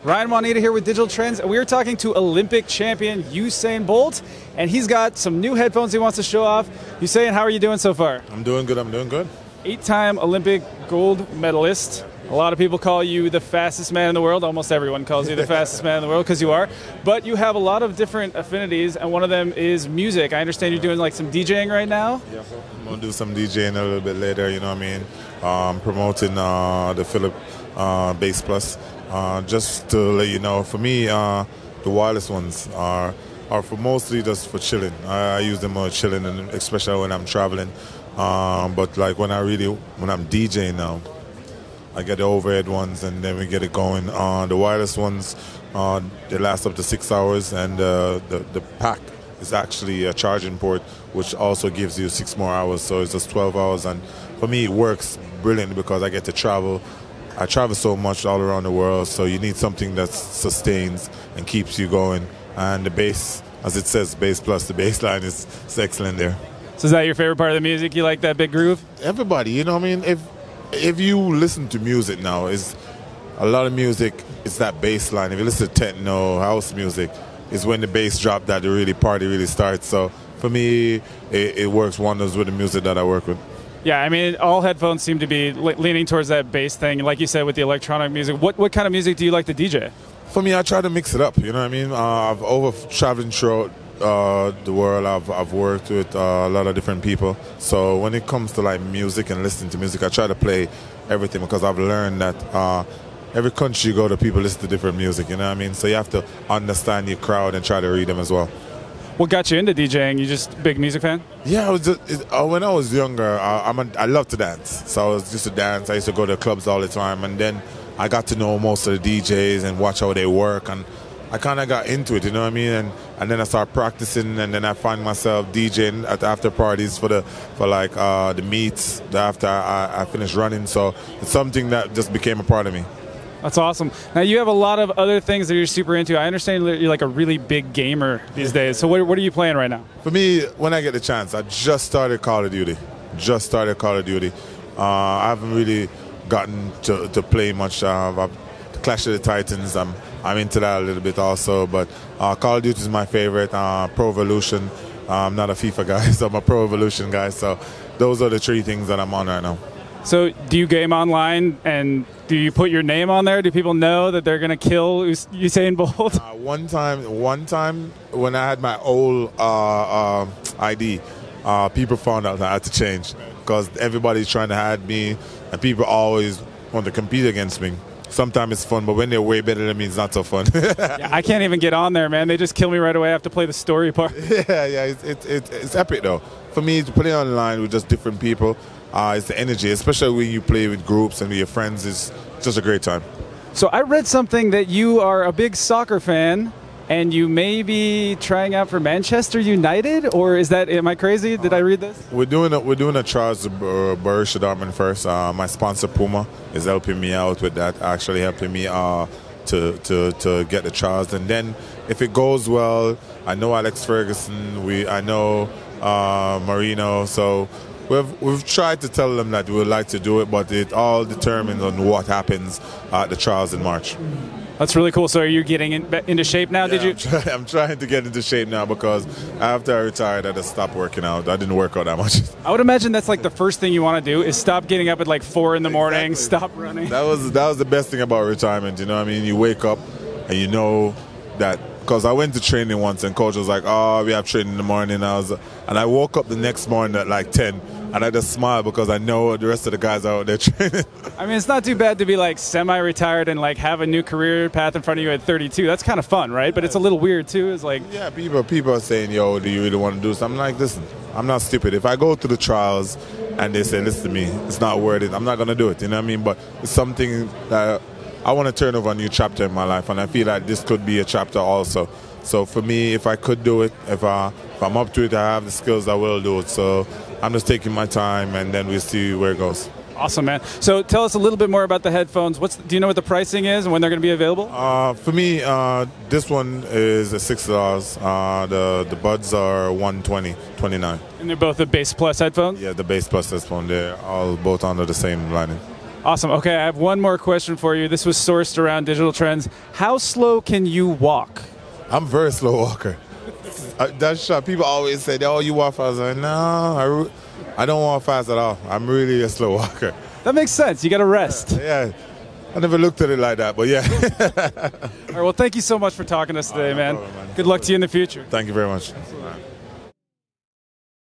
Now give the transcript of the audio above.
Ryan Juanita here with Digital Trends, and we are talking to Olympic champion Usain Bolt, and he's got some new headphones he wants to show off. Usain, how are you doing so far? I'm doing good, I'm doing good. 8-time Olympic gold medalist. A lot of people call you the fastest man in the world. Almost everyone calls you the fastest man in the world because you are. But you have a lot of different affinities, and one of them is music. I understand you're doing like some DJing right now? Yeah, I'm going to do some DJing a little bit later, you know what I mean? Promoting the Philip Bass Plus. Just to let you know, for me, the wireless ones are for mostly just for chilling. I use them for chilling, and especially when I'm traveling. But like when I'm DJing now, I get the overhead ones, and then we get it going. The wireless ones, they last up to 6 hours, and the pack is actually a charging port, which also gives you 6 more hours. So it's just 12 hours, and for me, it works brilliant because I get to travel. I travel so much all around the world, so you need something that sustains and keeps you going. And the bass, as it says, Bass Plus, the bass line is excellent there. So is that your favorite part of the music? You like that big groove? Everybody, you know what I mean? If you listen to music now, is a lot of music, it's that bass line. If you listen to techno, house music, is when the bass drop that the party really starts. So for me, it works wonders with the music that I work with. Yeah, I mean, all headphones seem to be leaning towards that bass thing. Like you said, with the electronic music, what kind of music do you like to DJ? For me, I try to mix it up, you know what I mean? I've traveling throughout the world. I've worked with a lot of different people. So when it comes to like music and listening to music, I try to play everything because I've learned that every country you go to, people listen to different music, you know what I mean? So you have to understand your crowd and try to read them as well. What got you into DJing? You just a big music fan? Yeah, when I was younger, I loved to dance. So I was just to dance. I used to go to clubs all the time, and then I got to know most of the DJs and watch how they work, and I kind of got into it, you know what I mean? And then I started practicing, and then I find myself DJing at after parties for the meets after I finished running. So it's something that just became a part of me. That's awesome. Now, you have a lot of other things that you're super into. I understand you're like a really big gamer these days. So what are you playing right now? For me, when I get the chance, I just started Call of Duty. I haven't really gotten to play much. Clash of the Titans, I'm into that a little bit also. But Call of Duty is my favorite. Pro Evolution. I'm not a FIFA guy, so I'm a Pro Evolution guy. So those are the 3 things that I'm on right now. So do you game online, and do you put your name on there? Do people know that they're going to kill Usain Bolt? One time when I had my old ID, people found out I had to change because everybody's trying to hide me, and people always want to compete against me. Sometimes it's fun, but when they're way better than me, it's not so fun. Yeah, I can't even get on there, man. They just kill me right away. I have to play the story part. Yeah, it's epic though. For me, to play online with just different people, it's the energy, especially when you play with groups and with your friends. It's just a great time. So I read something that you are a big soccer fan, and you may be trying out for Manchester United, or am I crazy? Did I read this? We're doing a trials to Borussia Dortmund first. My sponsor Puma is helping me out with that, actually helping me to get the trials. And then if it goes well, I know Alex Ferguson, I know Marino, so we've tried to tell them that we would like to do it, but it all determines on what happens at the trials in March. That's really cool. So are you getting into shape now? Yeah, I'm trying to get into shape now because after I retired, I just stopped working out. I didn't work out that much. I would imagine that's like the first thing you want to do is stop getting up at like 4 in the morning, Exactly. Stop running. That was the best thing about retirement, you know what I mean? You wake up and you know that, because I went to training once and coach was like, oh, we have training in the morning. And I woke up the next morning at like 10. And I just smile because I know the rest of the guys are out there training. I mean, it's not too bad to be like semi-retired and like have a new career path in front of you at 32. That's kind of fun, right? But it's a little weird too. It's like, yeah, people are saying, yo, do you really want to do something? I'm like, listen, I'm not stupid. If I go to the trials and they say, listen to me, it's not worth it, I'm not going to do it. You know what I mean? But it's something that I want to turn over a new chapter in my life, and I feel like this could be a chapter also. So for me, if I could do it, if I'm up to it, I have the skills, I will do it. So I'm just taking my time, and then we'll see where it goes. Awesome, man. So tell us a little bit more about the headphones. Do you know what the pricing is and when they're going to be available? For me, this one is $6. The buds are $120.29. And they're both the Bass Plus headphones? Yeah, the Bass Plus headphone. They're all both under the same lining. Awesome. Okay, I have one more question for you. This was sourced around digital trends. How slow can you walk? I'm a very slow walker. That's shot. People always say, "Oh, you walk fast." I'm like, no, I don't walk fast at all. I'm really a slow walker. That makes sense. You got to rest. Yeah. I never looked at it like that, but yeah. All right, well, thank you so much for talking to us today, man. No problem, man. Good luck to you in the future. Thank you very much.